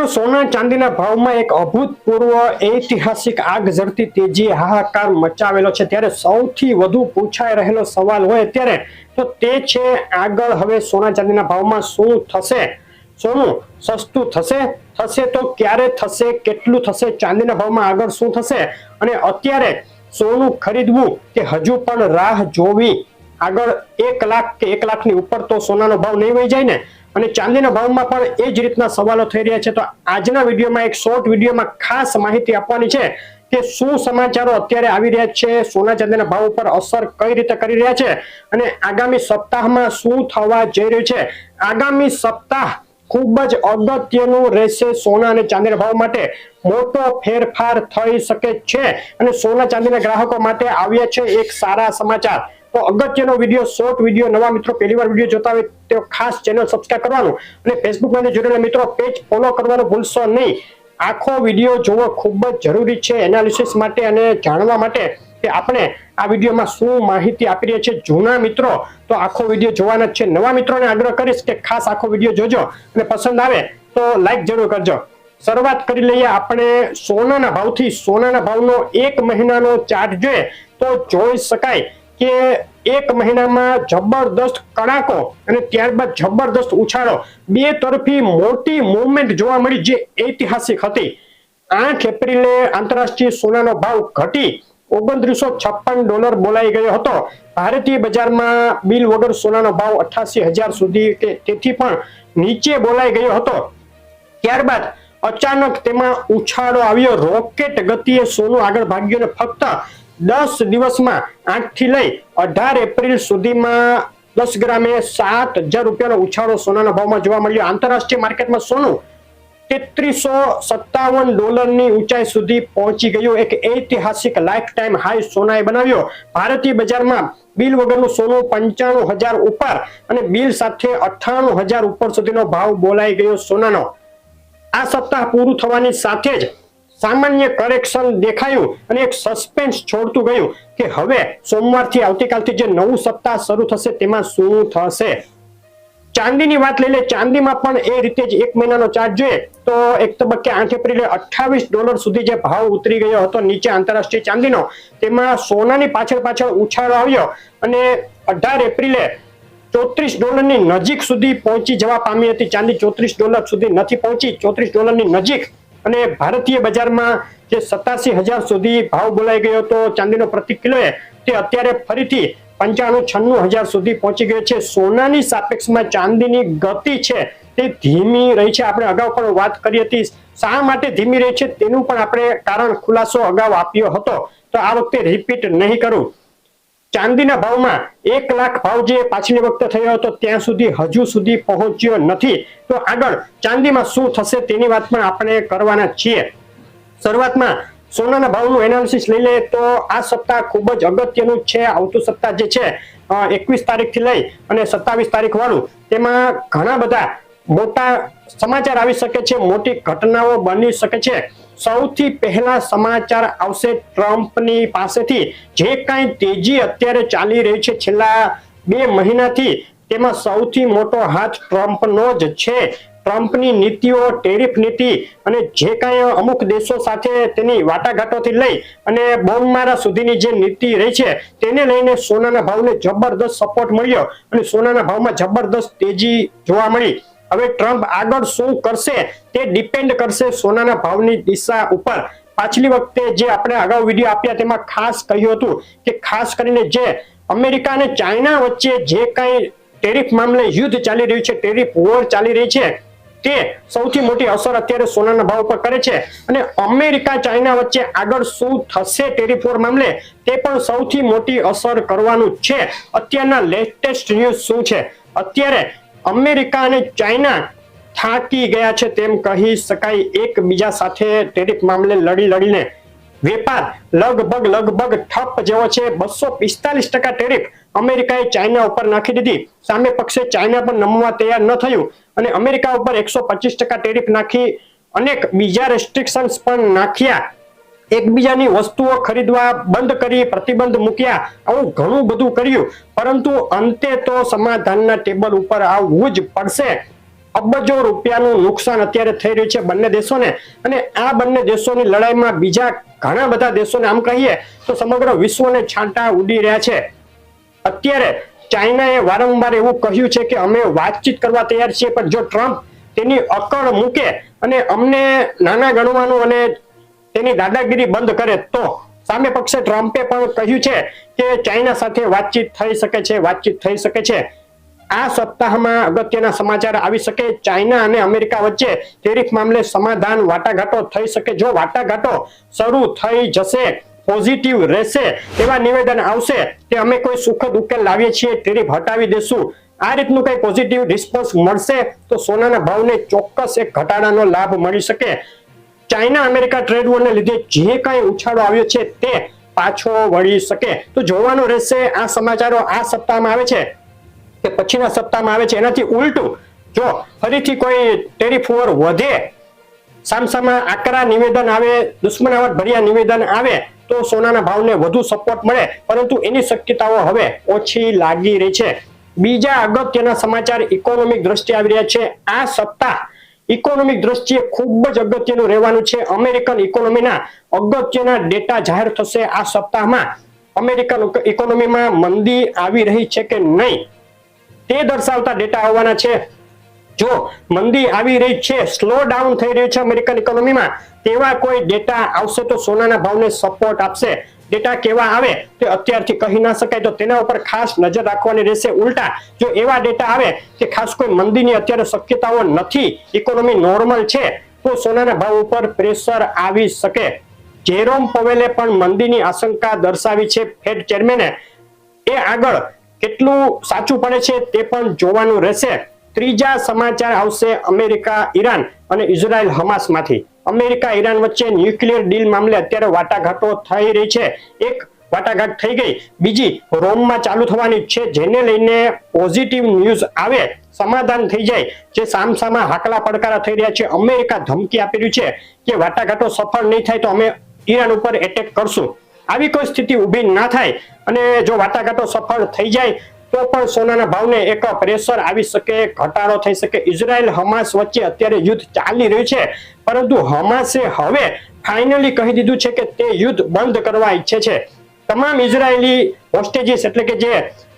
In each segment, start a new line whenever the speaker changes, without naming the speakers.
મિત્રો સોના ચાંદીના ભાવમાં એક અભૂતપૂર્વ ઐતિહાસિક આગ ઝરતી તેજીએ હાહાકાર મચાવેલો છે ત્યારે સૌથી વધુ પૂછાઈ રહેલો સવાલ હોય ત્યારે તો તે છે આગળ હવે સોના ચાંદીના ભાવમાં શું થશે। સોનું સસ્તું થશે તો ક્યારે થશે, કેટલું થશે, ચાંદીના ભાવમાં આગળ શું થશે અને અત્યારે સોનું ખરીદવું કે હજુ પણ રાહ જોવી। આગળ 1 લાખ કે 1 લાખની ઉપર તો સોનાનો ભાવ નહીં વહી જાય ને, અને ચાંદીના ભાવમાં પણ એ જ રીતના સવાલો થઈ રહ્યા છે। તો આજના વિડીયોમાં એક શોર્ટ વિડીયોમાં ખાસ માહિતી આપવાની છે કે શું સમાચારો અત્યારે આવી રહ્યા છે, સોના ચાંદીના ભાવ ઉપર અસર કઈ રીતે કરી રહ્યા છે અને આગામી સપ્તાહમાં શું થવા જઈ રહ્યું છે। આગામી સપ્તાહ ખૂબ જ અગત્યનું રહેશે સોના અને ચાંદીના ભાવ માટે, મોટો ફેરફાર થઈ શકે છે અને સોના ચાંદીના ગ્રાહકો માટે આવ્યા છે એક સારા સમાચાર। તો અગત્યનો વિડીયો, શોર્ટ વિડીયો, નવા મિત્રો પહેલીવાર વિડીયો જોતા હોય તો ખાસ ચેનલ સબસ્ક્રાઇબ કરવાનું અને ફેસબુકમાં જોડેલા મિત્રો પેજ ફોલો કરવાનું ભૂલશો નહીં। આખો વિડીયો જોવો ખૂબ જ જરૂરી છે એનાલિસિસ માટે અને જાણવા માટે કે આપણે આ વિડીયોમાં શું માહિતી આપી રહ્યા છે। જૂના મિત્રો તો આખો વિડીયો જોવાના જ છે, નવા મિત્રોને આગ્રહ કરીશ કે ખાસ આખો વિડીયો જોજો અને પસંદ આવે તો લાઈક જરૂર કરજો। શરૂઆત કરી લઈએ આપણે સોનાના ભાવથી। સોનાના ભાવનો 1 મહિનાનો ચાર્ટ જોઈએ તો જોઈ શકાય કે 1 મહિનામાં જબરદસ્ત કડાકો અને ત્યારબાદ જબરદસ્ત ઉછાળો, બે તરફી મોટી મૂવમેન્ટ જોવા મળી જે ઐતિહાસિક હતી। 8 એપ્રિલે આંતરરાષ્ટ્રીય સોનાનો ભાવ ઘટી $2956 બોલાઈ ગયો હતો। ભારતીય બજારમાં બિલ વગર સોનાનો ભાવ 88,000 સુધી કે તેથી પણ નીચે બોલાઈ ગયો હતો। ત્યારબાદ અચાનક તેમાં ઉછાળો આવ્યો, રોકેટ ગતિએ સોનું આગળ ભાગ્યું અને ફક્ત 10 દિવસમાં 8 થી લઈ 18 એપ્રિલ સુધીમાં 10 ગ્રામે $7,000નો ઉછાળો સોનાના ભાવમાં જોવા મળ્યો। આંતરરાષ્ટ્રીય માર્કેટમાં સોનું $3357ની ઊંચાઈ સુધી પહોંચી ગયું, એક ઐતિહાસિક લાઈફ ટાઈમ હાઈ સોનાએ બનાવ્યો। ભારતીય બજારમાં બિલ વગરનું સોનું 95,000 ઉપર અને બિલ સાથે 98,000 ઉપર સુધીનો ભાવ બોલાઈ ગયો સોનાનો। આ સપ્તાહ પૂરું થવાની સાથે જ સામાન્ય કરેક્શન દેખાયું અને એક સસ્પેન્સ છોડતું ગયું કે હવે સોમવારથી આવતીકાલથી જે નવું સપ્તાહ શરૂ થશે તેમાં શું થશે। ચાંદીની વાત લઈ લે, ચાંદીમાં પણ એ રીતે જ 1 મહિનાનો ચાર્ટ જોઈએ તો એક તબક્કે 8 એપ્રિલે $28 સુધી જે ભાવ ઉતરી ગયો હતો નીચે આંતરરાષ્ટ્રીય ચાંદીનો, તેમાં સોનાની પાછળ ઉછાળો આવ્યો અને 18 એપ્રિલે $34ની નજીક સુધી પહોંચી જવા પામી હતી। ચાંદી $34 સુધી નથી પહોંચી, $34ની નજીક, અને ભારતીય બજારમાં જે 87,000 સુધી ભાવ બોલાઈ ગયો હતો ચાંદીનો પ્રતિ કિલોએ, તે અત્યારે ફરીથી 95-96,000 સુધી પહોંચી ગયો છે। સોનાની સાપેક્ષમાં ચાંદીની ગતિ છે તે ધીમી રહી છે। આપણે અગાઉ પણ વાત કરી હતી શા માટે ધીમી રહી છે તેનું પણ આપણે કારણ ખુલાસો અગાઉ આપ્યો હતો, તો આ વખતે રિપીટ નહીં કરું। ચાંદીના ભાવમાં 1 લાખ ભાવ જે પાછલી વખતે થયો હતો ત્યાં સુધી હજુ સુધી પહોંચ્યો નથી, તો આગળ ચાંદીમાં શું થશે તેની વાત પણ આપણે કરવાના છીએ। શરૂઆતમાં સોનાના ભાવનું એનાલિસિસ લઈ લે તો આ સપ્તાહ ખૂબ જ અગત્યનું છે। આવતું સપ્તાહ જે છે 21 તારીખથી લઈ અને 27 તારીખ વાળું, તેમાં ઘણા બધા મોટા સમાચાર આવી શકે છે, મોટી ઘટનાઓ બની શકે છે। સૌથી પહેલા સમાચાર આવશે ટ્રમ્પની પાસેથી। જે કાંઈ તેજી અત્યારે ચાલી રહી છે છેલ્લા 2 મહિનાથી, તેમાં સૌથી મોટો હાથ ટ્રમ્પનો જ છે। ટ્રમ્પની નીતિઓ, ટેરિફ નીતિ અને જે કાંઈ અમુક દેશો સાથે તેની વાટાઘાટોથી લઈ અને બોમ્બમારા સુધીની જે નીતિ રહી છે તેને લઈને સોનાના ભાવને જબરદસ્ત સપોર્ટ મળ્યો અને સોનાના ભાવમાં જબરદસ્ત તેજી જોવા મળી। હવે ટ્રમ્પ આગળ શું કરશે તે ડિપેન્ડ કરશે સોનાના ભાવની દિશા ઉપર। પાછલી વખતે જે આપણે અગાઉ વિડીયો આપ્યા તેમાં ખાસ કહ્યું હતું કે ખાસ કરીને જે અમેરિકા અને ચાઇના વચ્ચે જે કાંઈ ટેરિફ મામલે યુદ્ધ ચાલી રહ્યું છે, ટેરિફ વોર ચાલી રહી છે, તે સૌથી મોટી અસર અત્યારે સોનાના ભાવ પર કરે છે અને અમેરિકા ચાઇના વચ્ચે આગળ શું થશે ટેરિફ વોર મામલે તે પણ સૌથી મોટી અસર કરવાનું છે। અત્યારના લેટેસ્ટ ન્યૂઝ શું છે, અત્યારે અમેરિકા અને ચાઇના થાકી ગયા છે તેમ કહી શકાય। એકબીજા સાથે ટેરિફ મામલે લડીને વેપાર લગભગ ઠપ જેવો છે। 245% ટેરિફ અમેરિકાએ ચાઇના ઉપર નાખી દીધી, સામે પક્ષે ચાઇના પણ નમવા તૈયાર ન થયું અને અમેરિકા ઉપર 125% ટેરિફ નાખી, અનેક બીજા રેસ્ટ્રિક્શન્સ પણ નાખ્યા, એકબીજાની વસ્તુઓ ખરીદવા બંધ કરી, પ્રતિબંધ મૂક્યા, આવું ઘણું બધું કર્યું, પરંતુ અંતે તો સમાધાનના ટેબલ ઉપર આવવું જ પડશે। અબજો રૂપિયાનું નુકસાન અત્યારે થઈ રહ્યું છે બંને દેશોને, અને આ બંને દેશોની લડાઈમાં બીજા ઘણા બધા દેશોને આમ કહીએ તો સમગ્ર વિશ્વને છાંટા ઉડી રહ્યા છે. અત્યારે ચાઇનાએ વારંવાર એવું કહ્યું છે કે અમે વાતચીત કરવા તૈયાર છીએ, પણ જો ટ્રમ્પ તેની અકળ મૂકે અને અમને નાના ગણવાનું અને તેની દાદાગીરી બંધ કરે તો સામે પક્ષે ટ્રમ્પે પણ કહ્યું છે કે ચાઇના સાથે વાતચીત થઈ શકે છે. આ સપ્તાહમાં અગત્યના સમાચાર આવી શકે. ચાઇના અને અમેરિકા વચ્ચે ટેરિફ મામલે સમાધાન વાટાઘાટો થઈ શકે. જો વાટાઘાટો શરૂ થઈ જશે, પોઝિટિવ રહેશે, એવા નિવેદન આવશે કે અમે કોઈ સુખદ ઉકેલ લાવીએ છીએ, ટેરિફ હટાવી દેશું, આ રીતનું કઈ પોઝિટિવ રિસ્પોન્સ મળશે તો સોનાના ભાવને ચોક્કસ એક ઘટાડાનો લાભ મળી શકે. ચાઇના અમેરિકા ટ્રેડ વોરને લીધે જે કઈ ઉછાળો આવ્યો છે તે પાછો વળી શકે. તો જોવાનું રહેશે આ સમાચારો આ સપ્તાહમાં આવે છે કે પછીના સપ્તાહમાં આવે છે. એનાથી ઉલટું જો ફરીથી કોઈ ટેરિફ વોર વધે, સામસામા આકરા નિવેદન આવે, દુશ્મનાવટ ભર્યા નિવેદન આવે તો સોનાના ભાવને વધુ સપોર્ટ મળે, પરંતુ એની શક્યતાઓ હવે ઓછી લાગી રહી છે. બીજા અગત્યના સમાચાર ઇકોનોમિક દ્રષ્ટિએ આવી રહ્યા છે. આ સપ્તાહ ઇકોનોમિક દ્રષ્ટિએ ખૂબ જ અગત્યનું રહેવાનું છે. અમેરિકન ઇકોનોમીના અગત્યના ડેટા જાહેર થશે આ સપ્તાહમાં. અમેરિકન ઇકોનોમીમાં મંદી આવી રહી છે કે નહીં તે દર્શાવતા ડેટા આવવાના છે. જો મંદી આવી રહી છે, સ્લો ડાઉન થઈ રહ્યું છે અમેરિકન ઇકોનોમીમાં, તેવા કોઈ ડેટા આવશે તો સોનાના ભાવને સપોર્ટ આપશે. ડેટા કેવા આવે તે અત્યારથી કહી ના શકાય, તો તેના ઉપર ખાસ નજર રાખવાની રહેશે. ઉલટા જો એવા ડેટા આવે કે ખાસ કોઈ મંદીની અત્યારે શક્યતાઓ નથી, ઇકોનોમી નોર્મલ છે, તો સોનાના ભાવ ઉપર પ્રેશર આવી શકે. જેરોમ પવેલે પણ મંદીની આશંકા દર્શાવી છે. ફેડ ચેરમેને એ આગળ કેટલું સાચું પડે છે તે પણ જોવાનું રહેશે. ત્રીજા સમાચાર આવશે અમેરિકા ઈરાન અને ઇઝરાયલ હમાસમાંથી. અમેરિકા ઈરાન વચ્ચે ન્યુક્લિયર ડીલ મામલે અત્યારે વાટાઘાટો થઈ રહી છે. એક વાટાઘાટ થઈ ગઈ, બીજી રોમમાં ચાલુ થવાની છે, જેને લઈને પોઝિટિવ ન્યૂઝ આવે, સમાધાન થઈ જાય. જે સામસામા હાકલા પડકારા થઈ રહ્યા છે, અમેરિકા ધમકી આપી રહ્યું છે કે વાટાઘાટો સફળ નહીં થાય તો અમે ઈરાન ઉપર એટેક કરશું. આવી કોઈ સ્થિતિ ઊભી ના થાય અને જો વાટાઘાટો સફળ થઈ જાય તો પણ સોનાના ભાવને એક પ્રેશર આવી શકે, ઘટાડો થઈ શકે. ઇઝરાયલ હમાસ વચ્ચે અત્યારે યુદ્ધ ચાલી રહ્યું છે, પરંતુ હમાસે હવે ફાઇનલી કહી દીધું છે કે તે યુદ્ધ બંધ કરવા ઈચ્છે છે. તમામ ઇઝરાયેલી હોસ્ટેજીસ એટલે કે જે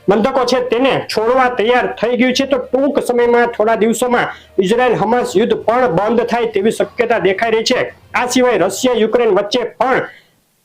બંધકો છે તેને છોડવા તૈયાર થઈ ગયું છે. તો ટૂંક સમયમાં થોડા દિવસોમાં ઇઝરાયલ હમાસ યુદ્ધ પણ બંધ થાય તેવી શક્યતા દેખાઈ રહી છે. આ સિવાય રશિયા યુક્રેન વચ્ચે પણ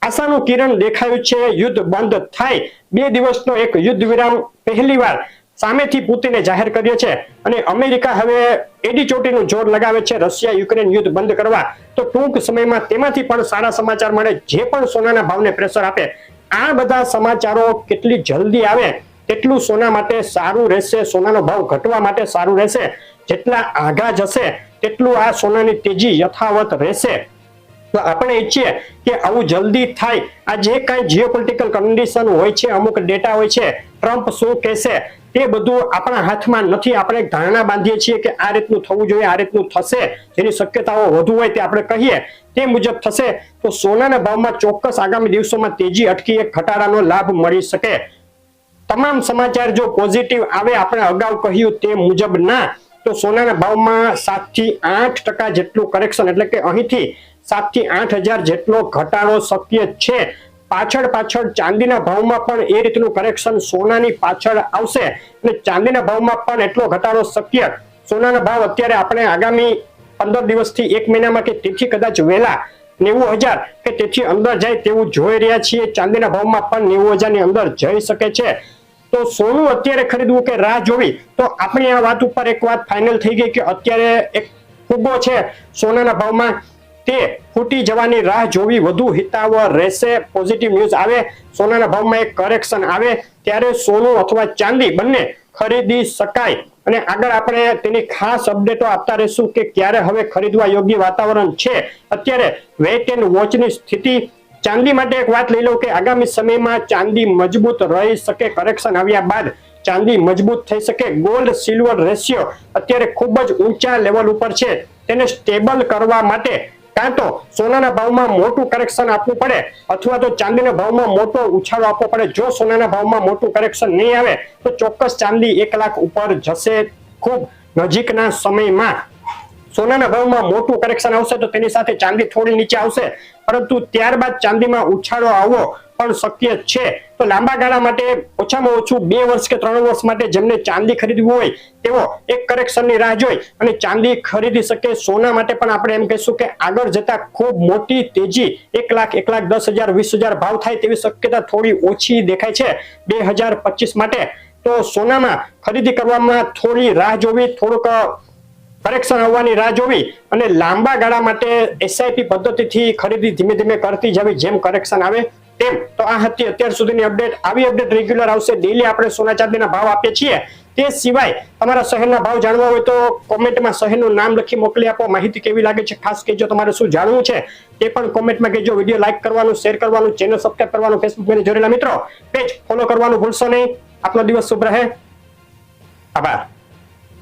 આશાનું કિરણ દેખાયું છે, યુદ્ધ બંધ થાય. 2 દિવસનો એક યુદ્ધ વિરામ પહેલીવાર સામેથી પુતિને જાહેર કર્યો છે અને અમેરિકા હવે એડી ચોટીનું જોર લગાવે છે રશિયા યુક્રેન યુદ્ધ બંધ કરવા. તો ટૂંક સમયમાં તેમાંથી પણ સારા સમાચાર મળે, જે પણ સોનાના ભાવને પ્રેશર આપે. આ બધા સમાચારો કેટલી જલ્દી આવે તેટલું સોના માટે સારું રહેશે, સોનાનો ભાવ ઘટવા માટે સારું રહેશે. જેટલા આઘા જશે તેટલું આ સોનાની તેજી યથાવત રહેશે. તો આપણે ઈચ્છીએ કે આવું જલ્દી થાય. આ જે કાંઈ જીઓપોલિટિકલ કન્ડિશન હોય છે, અમુક ડેટા હોય છે, ટ્રમ્પ શું કહેશે તે બધું આપણા હાથમાં નથી. આપણે ધારણા બાંધીએ છીએ કે આ રીતનું થવું જોઈએ, આ રીતનું થશે, જેની શક્યતાઓ વધુ હોય તે આપણે કહીએ તે મુજબ થશે. તો સોનાના ભાવમાં ચોક્કસ આગામી દિવસોમાં તેજી અટકી એક ઘટાડાનો લાભ મળી શકે. તમામ સમાચાર જો પોઝિટિવ આવે, આપણે અગાઉ કહ્યું તે મુજબ ના, તો સોનાના ભાવમાં 7 થી 8% જેટલું કરેક્શન, એટલે કે અહીંથી 7 થી 8,000 જેટલો ઘટાડો શક્ય છે. પાછળ ચાંદીના ભાવમાં પણ એ રીતનું કરેક્શન સોનાની પાછળ આવશે અને ચાંદીના ભાવમાં પણ એટલો ઘટાડો શક્ય. સોનાના ભાવ અત્યારે આપણે આગામી 15 દિવસથી 1 મહિનામાં કે તેથી કદાચ વહેલા 90,000 કે તેથી અંદર જાય તેવું જોઈ રહ્યા છીએ. ચાંદીના ભાવમાં પણ 90,000 ની અંદર જઈ શકે છે. તો સોનું અત્યારે ખરીદવું કે રાહ જોવી, તો આપણી આ વાત ઉપર એક વાત ફાઇનલ થઈ ગઈ કે અત્યારે એક ફુગ્ગો છે સોનાના ભાવમાં, તે ફૂટી જવાની રાહ જોવી વધુ હિતાવહ રહેશે. પોઝિટિવ ન્યૂઝ આવે, સોનાના ભાવમાં એક કરેક્શન આવે ત્યારે સોનું અથવા ચાંદી બંને ખરીદી શકાય. અને આગળ આપણે તેની ખાસ અપડેટો આપતા રહીશું કે ક્યારે હવે ખરીદવા યોગ્ય વાતાવરણ છે. અત્યારે વેઇટ એન્ડ વોચની સ્થિતિ. ચાંદી માટે એક વાત લઈ લઉં કે આગામી સમયમાં ચાંદી મજબૂત રહી શકે. કરેક્શન આવ્યા બાદ ચાંદી મજબૂત થઈ શકે. ગોલ્ડ સિલ્વર રેશિયો અત્યારે ખૂબ જ ઊંચા લેવલ ઉપર છે. તેને સ્ટેબલ કરવા માટે કાં તો સોનાના ભાવમાં મોટું કરેક્શન આપવું પડે અથવા તો ચાંદીના ભાવમાં મોટો ઉછાળો આપવો પડે. જો સોનાના ભાવમાં મોટું કરેક્શન નહીં આવે તો ચોક્કસ ચાંદી 1 લાખ ઉપર જશે. ખૂબ નજીકના સમયમાં સોનાના ભાવમાં મોટું કરેક્શન આવશે તો તેની સાથે ચાંદી થોડી નીચે આવશે, પરંતુ ત્યારબાદ ચાંદીમાં ઉછાળો આવવો પણ શક્ય છે. તો લાંબા ગાળા માટે ઓછામાં ઓછું 2 વર્ષ કે 3 વર્ષ માટે જેમને ચાંદી ખરીદવું હોય તેઓ એક કરેક્શનની રાહ જોઈ અને ચાંદી ખરીદી શકે. સોના માટે પણ આપણે એમ કહીશું કે આગળ જતા ખૂબ મોટી તેજી 1 લાખ 1,10,000 20,000 ભાવ થાય તેવી શક્યતા થોડી ઓછી દેખાય છે 2025 માટે. તો સોનામાં ખરીદી કરવામાં થોડી રાહ જોવી, થોડુંક કરેક્શન આવવાની રાહ જોવી અને લાંબા ગાળા માટે એસઆઈપી પદ્ધતિથી ખરીદી ધીમે ધીમે કરતી જવી જેમ કરેક્શન આવે તેમ. તો આ હતી અત્યાર સુધીની અપડેટ. આવી અપડેટ રેગ્યુલર આવશે. ડેઈલી આપણે સોના ચાંદીના ભાવ આપીએ છીએ. તે સિવાય તમારા શહેરના ભાવ જાણવા હોય તો કોમેન્ટમાં શહેરનું નામ લખી મોકલી આપો. માહિતી કેવી લાગે છે ખાસ કહેજો. તમારે શું જાણવું છે તે પણ કોમેન્ટમાં કહેજો. વિડીયો લાઈક કરવાનું, શેર કરવાનું, ચેનલ સબસ્ક્રાઇબ કરવાનું, ફેસબુકમાં જોડેલા મિત્રો પેજ ફોલો કરવાનું ભૂલશો નહીં. આપનો દિવસ શુભ રહે. આભાર.